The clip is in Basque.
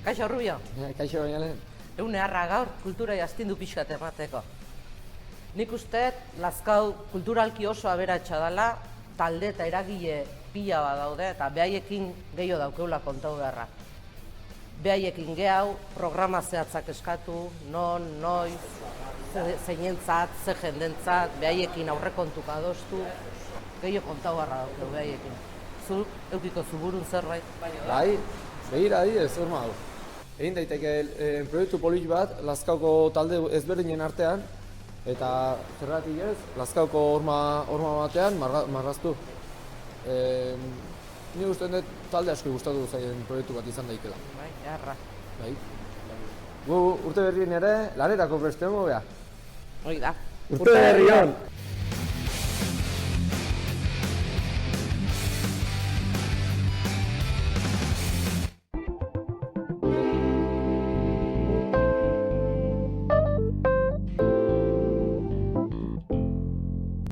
Kaixo, Rubio. Kaixo baina lehen. Egun eharra gaur, kultura astindu pixkat emateko. Nik uste, Lazkao kulturalki oso aberatsa dela, talde eta eragile pila bat daude, eta behaiekin gehiago daukeula kontau beharra. Behaiekin gehiago, programa zehatzak eskatu, non, noiz, zeinentzat, ze jendentzat, behaiekin aurrekontuk adostu, gehiago kontau beharra daukeu behaiekin. Zu, eukiko zuburun zerbait? Bai, begira ez horma hau. Egin daiteke proiektu polit bat, Lazkaoko talde ezberdinen artean, eta zergatik ez, Lazkaoko horma batean marraztu. Ni uste dut talde asko gustatu zaien proiektu bat izan daikela. Bai, eharra. Bai. Gu urte berrien ere, lanerako preste hongo beha. Hoi da. Urte berri on!